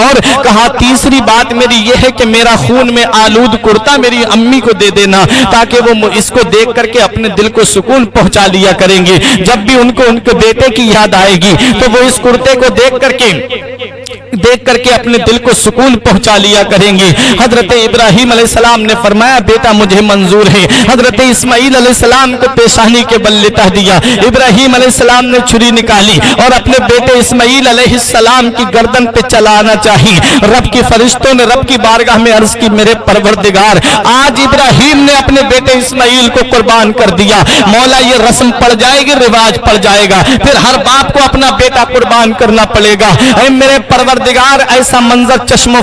اور کہا تیسری بات میری یہ ہے کہ میرا خون میں آلود کرتا میری امی کو دے دینا تاکہ وہ اس کو دیکھ کر کے اپنے دل کو سکون پہنچا لیا کریں گے، جب بھی ان کے بیٹے کی یاد آئے گی تو وہ اس کرتے کو دیکھ کر کے اپنے دل کو سکون پہنچا لیا کریں گے۔ حضرت ابراہیم علیہ السلام نے فرمایا بیٹا مجھے منظور ہے۔ حضرت اسماعیل علیہ السلام کو پیشانی کے بل لٹا دیا، ابراہیم علیہ السلام نے چھری نکالی اور اپنے بیٹے اسماعیل علیہ السلام کی گردن پہ چلانا چاہی۔ رب کی فرشتوں نے رب کی بارگاہ میں عرض کی میرے پروردگار آج ابراہیم نے اپنے بیٹے اسماعیل کو قربان کر دیا، مولا یہ رسم پڑ جائے گی، رواج پڑ جائے گا، پھر ہر باپ کو اپنا بیٹا قربان کرنا پڑے گا۔ اے میرے پروردگار ایسا منظر چشم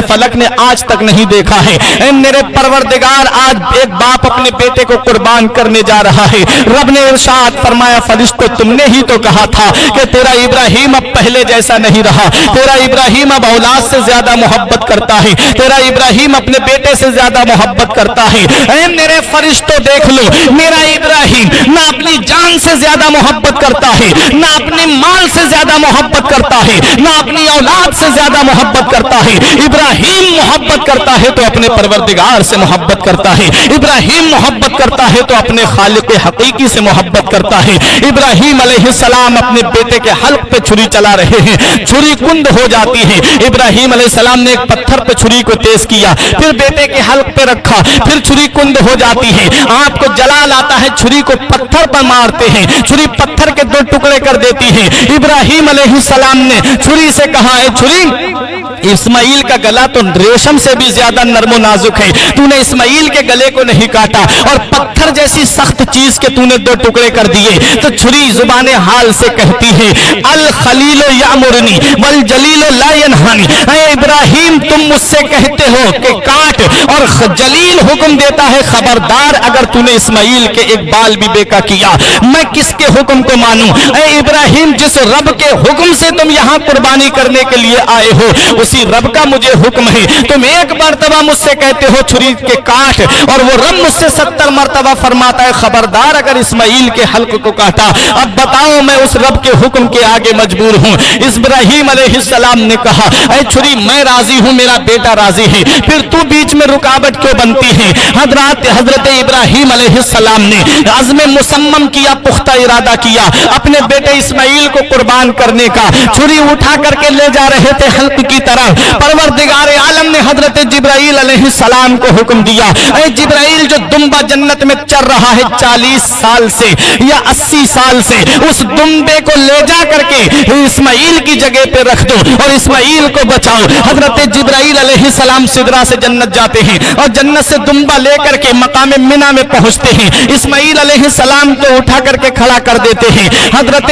فلک نے آج تک نہیں دیکھا ہے۔ اے میرے پروردگار آج ایک باپ اپنے بیٹے کو قربان کرنے جا رہا ہے۔ رب نے ارشاد فرمایا فرشتوں تم نے ہی تو کہا تھا کہ تیرا ابراہیم اب پہلے جیسا نہیں رہا، تیرا ابراہیم اب اولاد سے زیادہ محبت کرتا ہے، تیرا ابراہیم اپنے بیٹے سے زیادہ محبت کرتا ہے۔ اے میرے فرشتوں دیکھ لو میرا ابراہیم نہ اپنی جان سے زیادہ محبت کرتا ہے، نہ اپنے مال سے زیادہ محبت کرتا ہے، نہ اپنی اولاد سے زیادہ محبت کرتا ہے۔ ابراہیم محبت کرتا ہے تو اپنے پروردگار سے محبت کرتا ہے، ابراہیم محبت کرتا ہے تو اپنے خالق حقیقی سے محبت کرتا ہے۔ ابراہیم علیہ السلام اپنے بیٹے کے حلق پہ چھری چلا رہے ہیں، چھری کند ہو جاتی ہے۔ ابراہیم علیہ السلام نے ایک پتھر پہ چھری کو تیز کیا، پھر بیٹے کے حلق پہ رکھا، پھر چھری کند ہو جاتی ہے۔ آپ کو جلال آتا ہے، چھری کو پتھر پر مارتے ہیں، چھری پتھر کے دو ٹکڑے کر دیتی ہے۔ ابراہیم علیہ السلام نے چھری سے کہا ہے چھری اسماعیل کا گلا تو ریشم سے بھی زیادہ نرم و نازک ہے، تو نے اسماعیل کے گلے کو نہیں کاٹا اور پتھر جیسی سخت چیز کے تو نے دو ٹکڑے کر دیے۔ تو چھری زبان حال سے کہتی ہے الخلیل یامرنی والجلیل لا ینہانی، اے ابراہیم تم مجھ سے کہتے ہو کہ کاٹ، اور جلیل حکم دیتا ہے خبردار اگر تو نے اسماعیل کے ایک بال بھی بیکا کیا میں کس کے حکم کو مانوں۔ اے ابراہیم جس رب کے حکم سے تم یہاں قربانی کرنے کے لیے آئے ہو اسی رب کا مجھے حکم ہے، تم ایک مرتبہ مجھ سے کہتے ہو چھری کے کاٹ اور وہ رب مجھ سے 70 مرتبہ فرماتا ہے خبردار اگر اسماعیل کے حلق کو کاٹا۔ اب بتاؤ میں اس رب کے حکم کے آگے مجبور ہوں۔ ابراہیم علیہ السلام نے کہا اے چھری میں راضی ہوں، میرا بیٹا راضی ہے، پھر تو بیچ میں رکاوٹ کیوں بنتی ہے؟ حضرت ابراہیم علیہ السلام نے عزم مصمم کیا، پختہ ارادہ کیا اپنے بیٹے اسماعیل کو قربان کرنے کا۔ چھری اٹھا کر کے لے جا رہے تھے حلق کی طرف، پروردگار عالم نے حضرت جبرائیل علیہ السلام کو حکم دیا اے جبرائیل جو دمبا جنت میں چر رہا ہے 40 سال سے یا 80 سال سے، اس دمبے کو لے جا کر کے اسماعیل کی جگہ پہ رکھ دو اور اسماعیل کو بچاؤ۔ حضرت جبرائیل علیہ السلام سدرا سے جنت جاتے ہیں اور جنت سے دمبا لے کر کے مقام منی میں پہنچتے ہیں، اسماعیل علیہ السلام کو اٹھا کر کے کھڑا کر دیتے ہیں۔ حضرت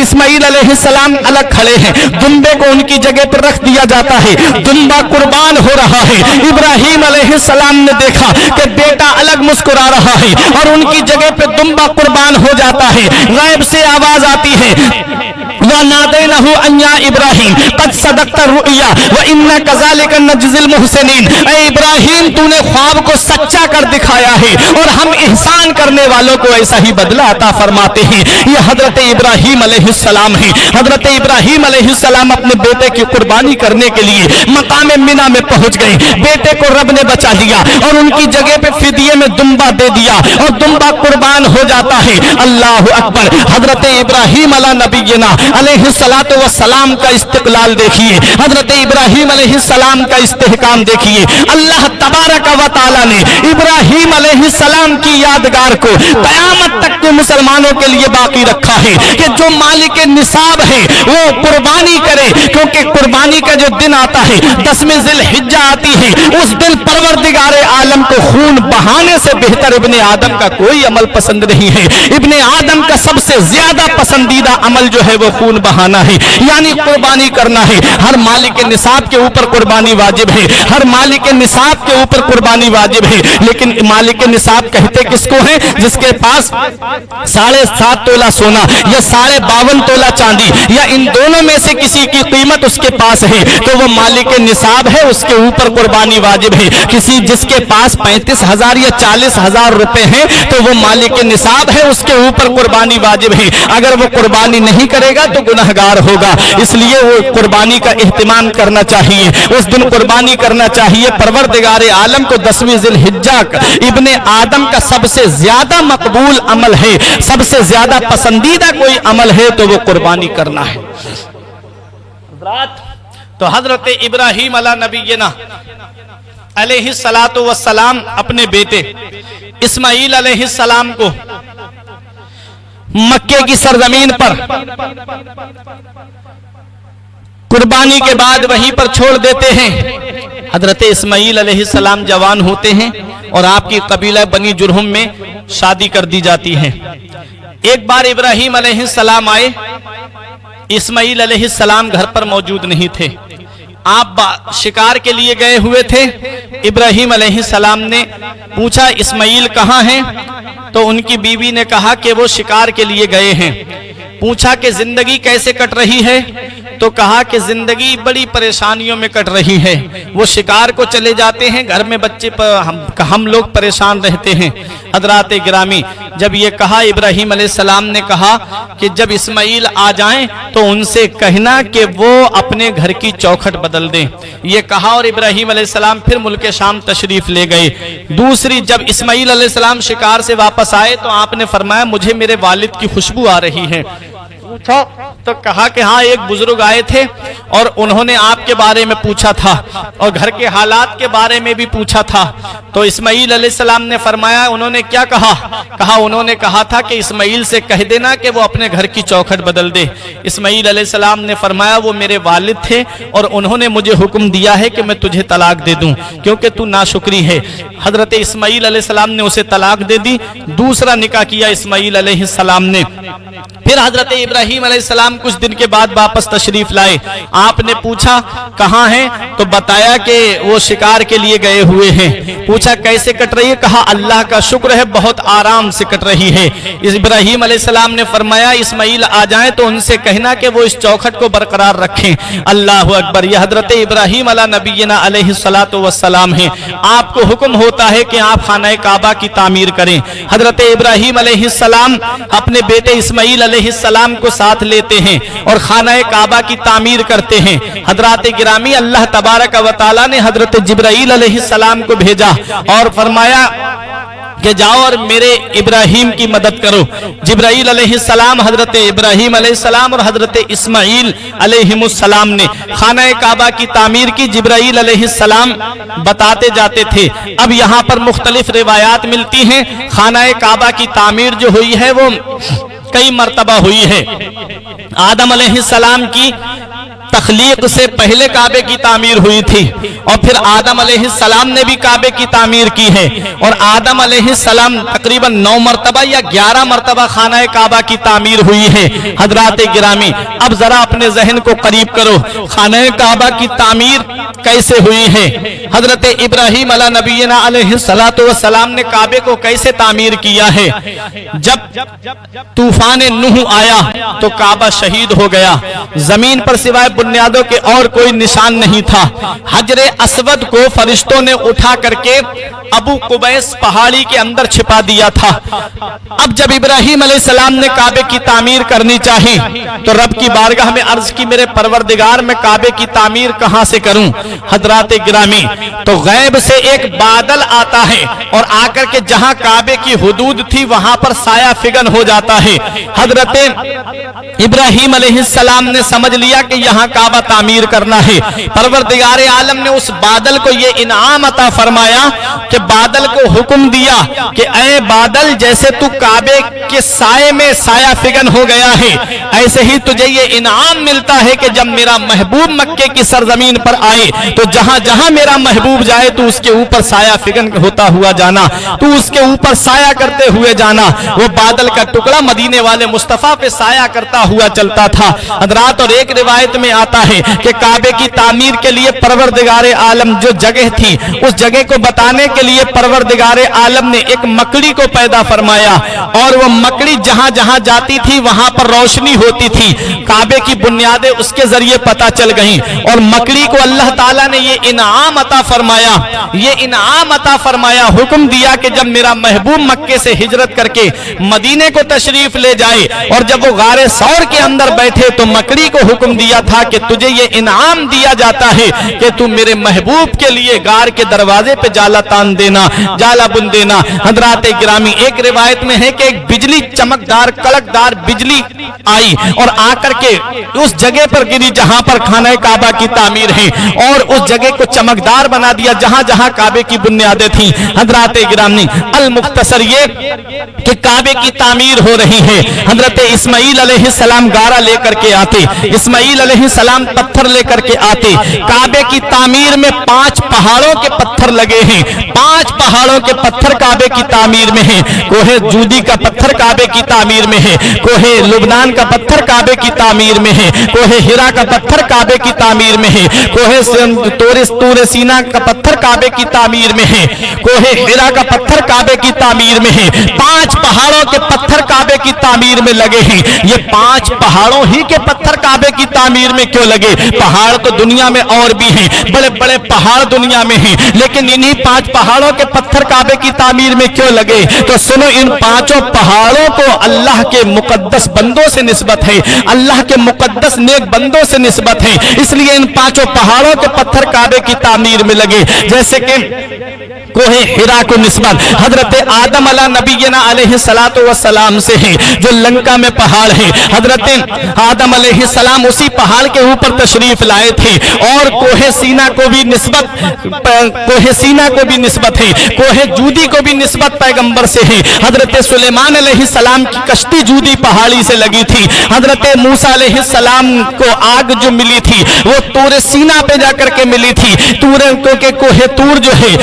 اسماعیل علیہ السلام الگ کھڑے ہیں، دمبے کو ان کی جگہ پر رکھ دیا جاتا ہے، دمبا قربان ہو رہا ہے۔ ابراہیم علیہ السلام نے دیکھا کہ بیٹا الگ مسکرا رہا ہے اور ان کی جگہ پہ دمبا قربان ہو جاتا ہے۔ غیب سے آواز آتی ہے وَنَادَيْنَهُ أَن يَا إِبْرَاهِيمُ قَدْ صَدَقْتَ الرُّؤْيَا وَإِنَّا كَذَلِكَ نَجْزِي الْمُحْسِنِينَ، اے ابراہیم تو نے خواب کو سچا کر دکھایا ہے اور ہم احسان کرنے والوں کو ایسا ہی بدلہ عطا فرماتے ہیں۔ یہ حضرت ابراہیم علیہ السلام ہیں۔ حضرت ابراہیم علیہ السلام اپنے بیٹے کی قربانی کرنے کے لیے مقام منی میں پہنچ گئے، بیٹے کو رب نے بچا لیا اور ان کی جگہ پہ فدیے میں دمبا دے دیا اور دمبا قربان ہو جاتا ہے۔ اللہ اکبر۔ حضرت ابراہیم علی نبینا علیہ الصلوۃ والسلام کا استقلال دیکھیے، حضرت ابراہیم علیہ السلام کا استحکام دیکھیے۔ اللہ تبارک و تعالی نے ابراہیم علیہ السلام کی یادگار کو قیامت تک کے مسلمانوں کے لیے باقی رکھا ہے کہ جو مالک نصاب ہے وہ قربانی کرے، کیونکہ قربانی کا جو دن آتا ہے 10ویں ذی الحجہ آتی ہے، اس دن پروردگار عالم کو خون بہانے سے بہتر ابن آدم کا کوئی عمل پسند نہیں ہے۔ ابن آدم کا سب سے زیادہ پسندیدہ عمل جو ہے وہ خون بہانا ہے، یعنی قربانی کرنا ہے۔ ہر مالک نصاب کے اوپر قربانی واجب ہے، ہر مالک نصاب کے اوپر قربانی واجب ہے، لیکن مالک نصاب کہتے کس کو ہے؟ جس کے پاس 7.5 تولہ سونا یا 52.5 تولہ چاندی یا ان دونوں میں سے کسی کی قیمت اس کے پاس ہے تو وہ مالک نصاب ہے، اس کے اوپر قربانی واجب ہے. کسی جس کے پاس 35,000 یا 40,000 روپے ہیں تو وہ مالک نصاب ہے, اس کے اوپر قربانی واجب ہے. اگر وہ قربانی نہیں کرے گا تو گنہگار ہوگا. اس لیے وہ قربانی کا اہتمام کرنا چاہیے, اس دن قربانی کرنا چاہیے. پروردگار عالم کو 10ویں ذی الحجہ ابن آدم کا سب سے زیادہ مقبول عمل ہے, سب سے زیادہ پسندیدہ کوئی عمل ہے تو وہ قربانی کرنا ہے. تو حضرت ابراہیم علی نبینا علیہ السلام اپنے بیٹے اسماعیل علیہ السلام کو مکے کی سرزمین پر قربانی کے بعد وہیں پر چھوڑ دیتے ہیں. حضرت اسماعیل علیہ السلام جوان ہوتے ہیں اور آپ کی قبیلہ بنی جرہم میں شادی کر دی جاتی ہے. ایک بار ابراہیم علیہ السلام آئے, اسماعیل علیہ السلام گھر پر موجود نہیں تھے. آپ شکار کے لیے گئے ہوئے تھے. ابراہیم علیہ السلام نے پوچھا اسماعیل کہاں ہیں؟ تو ان کی بیوی نے کہا کہ وہ شکار کے لیے گئے ہیں. پوچھا کہ زندگی کیسے کٹ رہی ہے؟ تو کہا کہ زندگی بڑی پریشانیوں میں کٹ رہی ہے. وہ شکار کو چلے جاتے ہیں, گھر میں بچے ہم لوگ پریشان رہتے ہیں. حضرات گرامی, جب یہ کہا ابراہیم علیہ السلام نے کہا کہ جب اسماعیل آ جائیں تو ان سے کہنا کہ وہ اپنے گھر کی چوکھٹ بدل دیں. یہ کہا اور ابراہیم علیہ السلام پھر ملک شام تشریف لے گئے. دوسری, جب اسماعیل علیہ السلام شکار سے واپس آئے تو آپ نے فرمایا مجھے میرے والد کی خوشبو آ رہی ہے. پوچھا تو کہا کہ ہاں ایک بزرگ آئے تھے اور انہوں نے آپ کے بارے میں پوچھا تھا اور گھر کے حالات کے بارے میں بھی پوچھا تھا. تو اسماعیل علیہ السلام نے فرمایا انہوں نے کیا کہا؟ انہوں نے کہا تھا کہ اسماعیل سے کہہ دینا کہ وہ اپنے گھر کی چوکھٹ بدل دے. اسماعیل علیہ السلام نے فرمایا وہ میرے والد تھے اور انہوں نے مجھے حکم دیا ہے کہ میں تجھے طلاق دے دوں کیونکہ تو ناشکری ہے. حضرت اسماعیل علیہ السلام نے اسے طلاق دے دی. دوسرا نکاح کیا اسماعیل علیہ السلام نے. پھر حضرت ابراہیم علیہ السلام کچھ دن کے بعد واپس تشریف لائے. آپ نے پوچھا کہاں ہیں؟ تو بتایا کہ وہ شکار کے لیے گئے ہوئے ہیں. پوچھا کیسے کٹ رہی ہے؟ کہا اللہ کا شکر ہے بہت آرام سے کٹ رہی ہے. ابراہیم علیہ السلام نے فرمایا اسماعیل آ جائیں تو ان سے کہنا کہ وہ اس چوکھٹ کو برقرار رکھیں. اللہ اکبر. یہ حضرت ابراہیم علی نبینا علیہ السلام ہیں. آپ کو حکم ہوتا ہے کہ آپ خانہ کعبہ کی تعمیر کریں. حضرت ابراہیم علیہ السلام اپنے بیٹے اسماعیل علیہ السلام کو ساتھ لیتے ہیں اور خانہ کعبہ کی تعمیر کرتے ہیں. حضرات گرامی, اللہ تبارک و تعالی نے حضرت جبرائیل علیہ السلام کو بھیجا اور فرمایا کہ جاؤ اور میرے ابراہیم کی مدد کرو. جبرائیل علیہ السلام حضرت ابراہیم علیہ السلام اور حضرت اسماعیل علیہ السلام نے خانہ کعبہ کی تعمیر کی. جبرائیل علیہ السلام بتاتے جاتے تھے. اب یہاں پر مختلف روایات ملتی ہیں. خانہ کعبہ کی تعمیر جو ہوئی ہے وہ کئی مرتبہ ہوئی ہے. آدم علیہ السلام کی تخلیق سے پہلے کعبے کی تعمیر ہوئی تھی اور پھر آدم علیہ السلام نے بھی کعبے کی تعمیر کی ہے اور آدم علیہ السلام تقریباً 9 مرتبہ یا 11 مرتبہ خانہ کعبہ کی تعمیر ہوئی ہے. حضرات گرامی, اب ذرا اپنے ذہن کو قریب کرو. خانہ کعبہ کی تعمیر کیسے ہوئی ہے؟ حضرت ابراہیم علی نبینا علیہ السلام نے کعبے کو کیسے تعمیر کیا ہے؟ جب طوفان نوح آیا تو کعبہ شہید ہو گیا. زمین پر سوائے بنیادوں کے اور کوئی نشان نہیں تھا. حجر اسود کو فرشتوں نے اٹھا کر کے ابو قبیس پہاڑی کے اندر چھپا دیا تھا. اب جب ابراہیم علیہ السلام نے کعبے کی تعمیر کرنی چاہی تو رب کی بارگاہ میں عرض کی میرے پروردگار میں کعبے کی تعمیر کہاں سے کروں؟ حضرات گرامی, تو غیب سے ایک بادل آتا ہے اور آ کر کے جہاں کعبے کی حدود تھی وہاں پر سایہ فگن ہو جاتا ہے. حضرت ابراہیم علیہ السلام نے سمجھ لیا کہ یہاں کعبہ تعمیر کرنا ہے. پروردگار عالم نے اس بادل کو یہ انعام عطا فرمایا کہ بادل کو حکم دیا کہ اے بادل, جیسے تو کعبے کے سائے میں سایہ فگن ہو گیا ہے ایسے ہی تجھے یہ انعام ملتا ہے کہ جب میرا محبوب مکے کی سرزمین پر آئے تو جہاں جہاں میرا محبوب جائے تو اس کے اوپر سایہ فگن ہوتا ہوا جانا، تو اس کے اوپر سایہ کرتے ہوئے جانا۔ وہ بادل کا ٹکڑا مدینے والے مصطفیٰ پہ سایہ کرتا ہوا چلتا تھا حضرات۔ اور ایک روایت میں آتا ہے کہ کعبے کی تعمیر کے لیے پروردگار عالم جو جگہ تھی، اس جگہ کو بتانے کے لیے پروردگار عالم نے ایک مکڑی کو پیدا فرمایا، اور وہ مکڑی جہاں جہاں جاتی تھی وہاں پر روشنی ہوتی تھی۔ کعبے کی بنیادیں اس کے ذریعے پتہ چل گئیں، اور مکڑی کو اللہ تعالیٰ نے یہ انعام عطا فرمایا، یہ انعام عطا فرمایا، حکم دیا کہ جب میرا محبوب مکے سے ہجرت کر کے مدینے کو تشریف لے جائے، اور جب وہ غار ثور کے اندر بیٹھے تو مکڑی کو حکم دیا تھا کہ تجھے یہ انعام دیا جاتا ہے کہ تو میرے محبوب کے لیے غار کے دروازے پہ جالا تان دینا، جالا بن دینا۔ حضرات گرامی، ایک روایت میں ہے کہ ایک بجلی چمکدار کڑکدار بجلی آئی اور آ کر کے اس جگہ پر گری جہاں پر خانہ کعبہ کی تعمیر ہے، اور اس جگہ کو چمکدار بنا دیا جہاں جہاں کعبے کی بنیادیں تھیں۔ حضرات گرامی، المختصر یہ کہ کعبے کی تعمیر ہو رہی ہے۔ حضرت اسماعیل علیہ السلام گارا لے کر کے آتے، اسماعیل علیہ السلام پتھر لے کر کے آتے۔ کعبے کی تعمیر میں 5 پہاڑوں کے پتھر لگے ہیں، 5 پہاڑوں کے پتھر کعبے کی تعمیر میں ہیں۔ کوہ جودی کا پتھر کعبے کی تعمیر میں ہے، کوہ لبنان کا پتھر کعبے کی تعمیر میں ہے، کوہ ہرا کا پتھر کعبے کی تعمیر میں ہے، کوہ طور سینا کا پتھر کعبے کی تعمیر میں ہے، کوہ ہرا کا پتھر کعبے کی تعمیر میں ہے۔ 5 پہاڑوں کے پتھر کعبے کی تعمیر میں لگے ہیں۔ یہ 5 پہاڑوں ہی کے پتھر کعبے کی تعمیر میں کیوں لگے؟ پہاڑ تو دنیا میں اور بھی ہیں، بڑے بڑے پہاڑ دنیا میں ہیں، لیکن انہی 5 پہاڑوں کے پتھر کعبے کی تعمیر میں کیوں لگے؟ تو سنو، ان 5 پہاڑوں کو اللہ کے مقدس بندوں سے نسبت ہے، اللہ کے مقدس نیک بندوں سے نسبت ہے، اس لیے ان 5 پہاڑوں کے پتھر کعبے کی تعمیر میں لگے۔ جیسے کہ کوہ ہرا کو نسبت حضرت آدم علیہ نبینا علیہ السلام سے ہے، جو لنکا میں پہاڑ ہے۔ حضرت آدم علیہ السلام اسی پہاڑ کے اوپر تشریف لائے تھے، اور کوہ سینا کو بھی نسبت ہے، کوہ جودی کو بھی نسبت پیغمبر سے ہے۔ حضرت سلیمان علیہ السلام کی کشتی جودی پہاڑی سے لگی تھی۔ حضرت موسیٰ علیہ السلام کو آگ جو ملی تھی وہ طور سینا پہ جا کر کے ملی تھی، کوہ طور جو ہے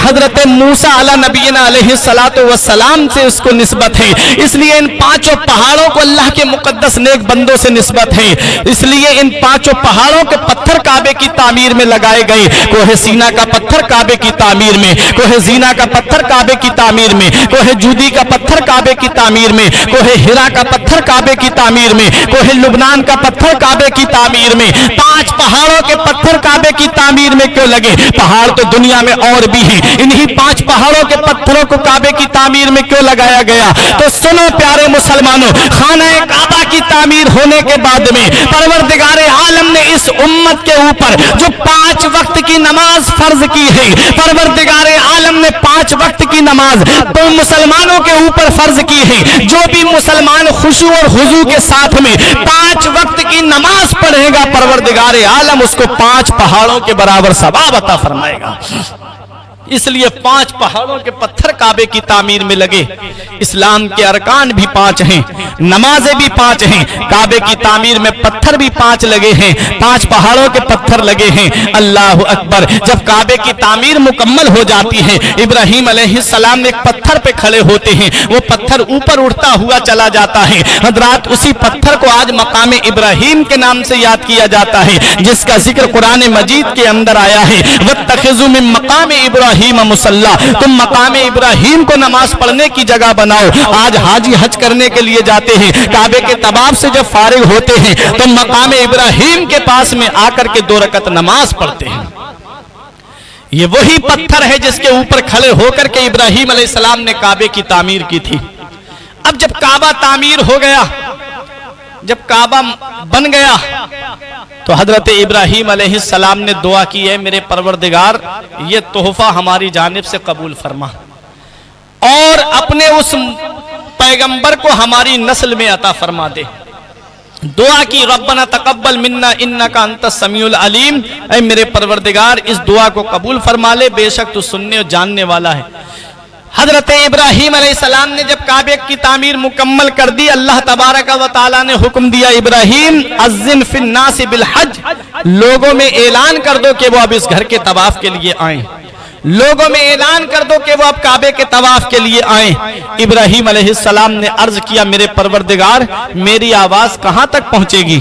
حضرت موسیٰ علیہ نبینا علیہ السلام سے اس کو نسبت ہے۔ اس لیے ان 5 پہاڑوں کو اللہ کے مقدس نیک بندوں سے نسبت ہے، اس لیے ان 5 پہاڑوں کے پتھر کعبے کی تعمیر میں لگائے گئے۔ کوہ سینا کا پتھر کعبے کی تعمیر میں، کوہ زینا کا پتھر کعبے کی تعمیر میں، کوہ جودی کا پتھر کعبے کی تعمیر میں، کوہ ہرا کا پتھر کعبے کی تعمیر میں، کوہ لبنان کا پتھر کعبے کی تعمیر میں۔ 5 پہاڑوں کے پتھر کعبے کی تعمیر میں کیوں لگے؟ پہاڑ تو دنیا میں اور بھی ہیں، انہی 5 پہاڑوں کے پتھروں کو کعبے کی تعمیر میں کیوں لگایا گیا؟ تو سنو پیارے مسلمانوں، خانہ کعبہ کی تعمیر ہونے کے بعد میں پروردگار عالم نے اس امت کے اوپر جو 5 وقت کی نماز فرض کی ہے، پروردگار عالم نے 5 وقت کی نماز تو مسلمانوں کے اوپر فرض کی ہے۔ جو بھی مسلمان خشوع اور خضوع کے ساتھ میں 5 وقت کی نماز پڑھے گا، پروردگار عالم اس کو 5 پہاڑوں کے برابر ثواب عطا فرمائے گا۔ اس لیے 5 پہاڑوں کے پتھر کعبے کی تعمیر میں لگے۔ اسلام کے ارکان بھی 5 ہیں، نمازیں بھی 5 ہیں، کعبے کی تعمیر میں پتھر بھی 5 لگے ہیں، 5 پہاڑوں کے پتھر لگے ہیں۔ اللہ اکبر! جب کعبے کی تعمیر مکمل ہو جاتی ہے، ابراہیم علیہ السلام ایک پتھر پہ کھڑے ہوتے ہیں، وہ پتھر اوپر اٹھتا ہوا چلا جاتا ہے۔ حضرات، اسی پتھر کو آج مقام ابراہیم کے نام سے یاد کیا جاتا ہے، جس کا ذکر قرآن مجید کے اندر آیا ہے۔ وَاتَّخِذُوا مِن مَّقَامِ ابراہیم مصلی، تم مقام ابراہیم کو نماز پڑھنے کی جگہ بناؤ۔ آج حاجی حج کرنے کے لیے جاتے ہیں، کعبے کے طواف سے جب فارغ ہوتے ہیں تو مقام ابراہیم کے پاس میں آ کر کے 2 رکعت نماز پڑھتے ہیں۔ یہ وہی پتھر ہے جس کے اوپر کھڑے ہو کر کے ابراہیم علیہ السلام نے کعبے کی تعمیر کی تھی۔ اب جب کعبہ تعمیر ہو گیا، جب کعبہ بن گیا، تو حضرت ابراہیم علیہ السلام نے دعا کی ہے، میرے پروردگار یہ تحفہ ہماری جانب سے قبول فرما، اور اپنے اس پیغمبر کو ہماری نسل میں عطا فرما دے۔ دعا کی، ربنا تقبل منا انکا انت السمیع العلیم، اے میرے پروردگار اس دعا کو قبول فرما لے، بے شک تو سننے اور جاننے والا ہے۔ حضرت ابراہیم علیہ السلام نے جب کعبے کی تعمیر مکمل کر دی، اللہ تبارک و تعالی نے حکم دیا ابراہیم اذن فی الناس بالحج، لوگوں میں اعلان کر دو کہ وہ اب اس گھر کے طواف کے لیے آئیں، لوگوں میں اعلان کر دو کہ وہ اب کعبے کے طواف کے لیے آئیں۔ ابراہیم علیہ السلام نے عرض کیا میرے پروردگار میری آواز کہاں تک پہنچے گی؟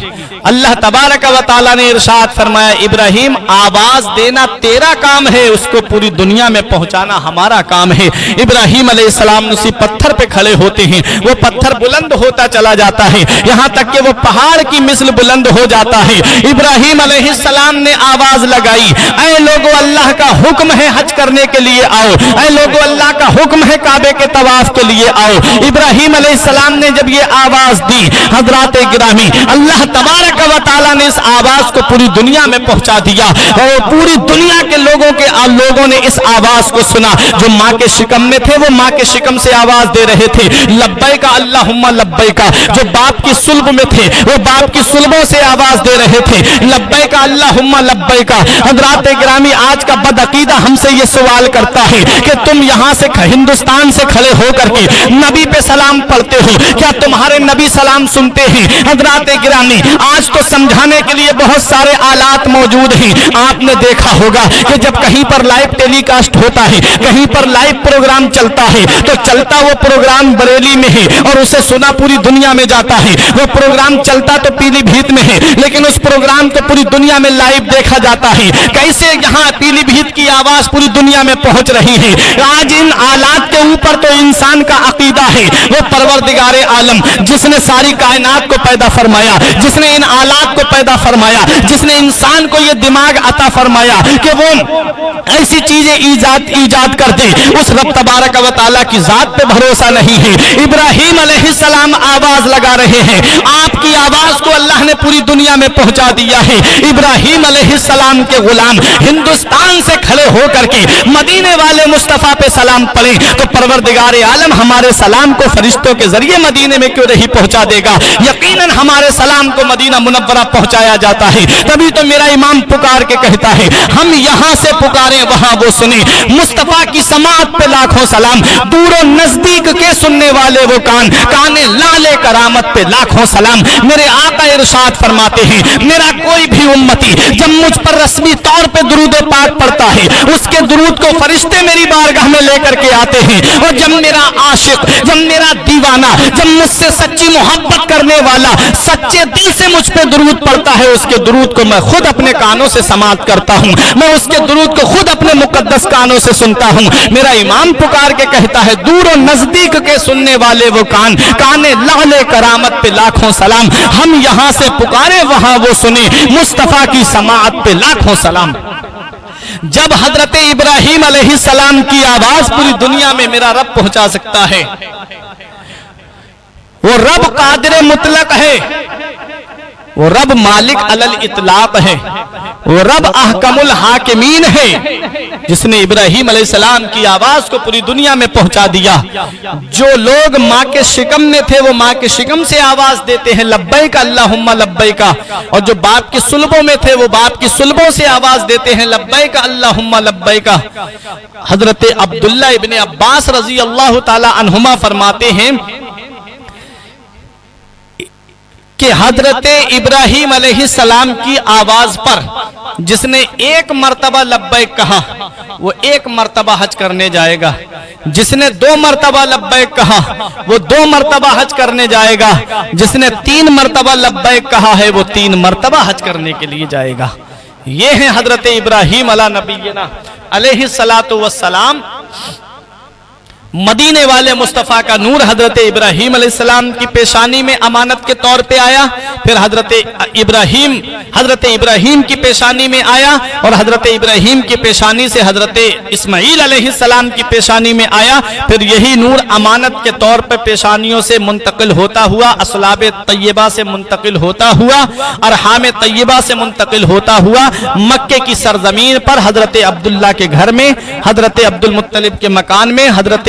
اللہ تبارک و تعالی نے ارشاد فرمایا ابراہیم آواز دینا تیرا کام ہے، اس کو پوری دنیا میں پہنچانا ہمارا کام ہے۔ ابراہیم علیہ السلام اسی پتھر پہ کھڑے ہوتے ہیں، وہ پتھر بلند ہوتا چلا جاتا ہے یہاں تک کہ وہ پہاڑ کی مثل بلند ہو جاتا ہے۔ ابراہیم علیہ السلام نے آواز لگائی اے لوگو اللہ کا حکم ہے حج کرنے کے لیے آؤ، اے لوگو اللہ کا حکم ہے کعبے کے طواف کے لیے آؤ۔ ابراہیم علیہ السلام نے جب یہ آواز دی حضرات گرامی اللہ تبارک و تعالیٰ نے اس آواز کو پوری دنیا میں پہنچا دیا اور پوری دنیا کے لوگوں نے اس آواز کو سنا۔ جو ماں کے شکم میں تھے وہ ماں کے شکم سے آواز دے رہے تھے لبیک اللہم لبیک، جو باپ کی صلب میں تھے وہ باپ کی صلبوں سے آواز دے رہے تھے لبیک اللہم لبیک۔ حضرات گرامی آج کا بدعقیدہ ہم سے یہ سوال کرتا ہے کہ تم یہاں سے ہندوستان سے کھڑے ہو کر کے نبی پہ سلام پڑھتے ہو، کیا تمہارے نبی سلام سنتے ہیں؟ حضرات گرامی آج تو سمجھانے کے لیے بہت سارے آلات موجود ہیں۔ آپ نے دیکھا ہوگا کہ جب کہیں پر لائیو ٹیلی کاسٹ ہوتا ہے، کہیں پر لائیو پروگرام چلتا ہے تو چلتا وہ پروگرام بریلی میں ہے اور اسے سنا پوری دنیا میں جاتا ہے، وہ پروگرام چلتا تو پیلی بھیت میں ہے لیکن اس پروگرام کو پوری دنیا میں لائیو دیکھا جاتا ہے۔ کیسے یہاں پیلی بھیت کی آواز پوری دنیا میں پہنچ رہی ہے؟ آج ان آلات کے اوپر تو انسان کا عقیدہ ہے وہ پروردگار عالم جس نے ساری کائنات کو پیدا فرمایا، جس نے ان آلات کو پیدا فرمایا، جس نے انسان کو یہ دماغ عطا فرمایا کہ وہ ایسی چیزیں ایجاد کر دے، اس رب تبارک و تعالیٰ کی ذات پہ بھروسہ نہیں ہے۔ ابراہیم علیہ السلام آواز لگا رہے ہیں، آپ کی آواز کو اللہ نے پوری دنیا میں پہنچا دیا ہے۔ ابراہیم علیہ السلام کے غلام ہندوستان سے کھڑے ہو کر کے مدینے والے مصطفیٰ پہ سلام پڑھیں تو پروردگار عالم ہمارے سلام کو فرشتوں کے ذریعے مدینے میں کیوں نہیں پہنچا دے گا؟ یقیناً ہمارے سلام کو مدینہ منورہ پہنچایا جاتا ہے۔ تبھی تو میرا امام پکار کے کہتا ہے ہم یہاں سے پکاریں وہاں وہ سنیں، مصطفیٰ کی سماعت پہ لاکھوں سلام، دور و نزدیک کے سننے والے وہ کان، کان لالے کرامت پہ لاکھوں سلام۔ میرے آقا ارشاد فرماتے ہیں میرا کوئی بھی امتی جب مجھ پر رسمی طور پہ درود پاک پڑھتا ہے اس کے درود کو فرشتے میری بارگاہ میں لے کر کے آتے ہیں، اور جب میرا عاشق، جب میرا دیوانہ، جب مجھ سے سچی محبت کرنے والا سچے دل سے مجھ پہ درود پڑھتا ہے اس کے درود کو میں خود اپنے کانوں سے سماعت کرتا ہوں، میں اس کے درود کو خود اپنے مقدس کانوں سے سنتا ہوں۔ میرا امام پکار کے کہتا ہے دور و نزدیک کے سننے والے وہ کان، کان لعل کرامت پہ لاکھوں سلام، ہم یہاں سے پکارے وہاں وہ سنے، مصطفیٰ کی سماعت پہ لاکھوں سلام۔ جب حضرت ابراہیم علیہ السلام کی آواز پوری دنیا میں میرا رب پہنچا سکتا ہے، وہ رب قادر مطلق ہے، وہ رب مالک علی الاطلاق ہے، وہ رب احکم الحاکمین ہے، جس نے ابراہیم علیہ السلام کی آواز کو پوری دنیا میں پہنچا دیا۔ جو لوگ ماں کے شکم میں تھے وہ ماں کے شکم سے آواز دیتے ہیں لبیک اللہم لبیک، اور جو باپ کی صلبوں میں تھے وہ باپ کی صلبوں سے آواز دیتے ہیں لبیک اللہم لبیک۔ حضرت عبداللہ ابن عباس رضی اللہ تعالی عنہما فرماتے ہیں کہ حضرت ابراہیم علیہ السلام کی آواز پر جس نے ایک مرتبہ لبیک کہا وہ ایک مرتبہ حج کرنے جائے گا، جس نے 2 مرتبہ لبیک کہا وہ 2 مرتبہ حج کرنے جائے گا، جس نے 3 مرتبہ لبیک کہا ہے وہ 3 مرتبہ حج کرنے کے لیے جائے گا۔ یہ ہیں حضرت ابراہیم علی نبینا علیہ الصلاۃ والسلام، مدینے والے مصطفیٰ کا نور حضرت ابراہیم علیہ السلام کی پیشانی میں امانت کے طور پہ آیا، پھر حضرت ابراہیم کی پیشانی میں آیا، اور حضرت ابراہیم کی پیشانی سے حضرت اسماعیل علیہ السلام کی پیشانی میں آیا، پھر یہی نور امانت کے طور پہ پیشانیوں سے منتقل ہوتا ہوا، اصلاب طیبہ سے منتقل ہوتا ہوا، ارحام طیبہ سے منتقل ہوتا ہوا، مکے کی سرزمین پر حضرت عبداللہ کے گھر میں، حضرت عبد المطلب کے مکان میں، حضرت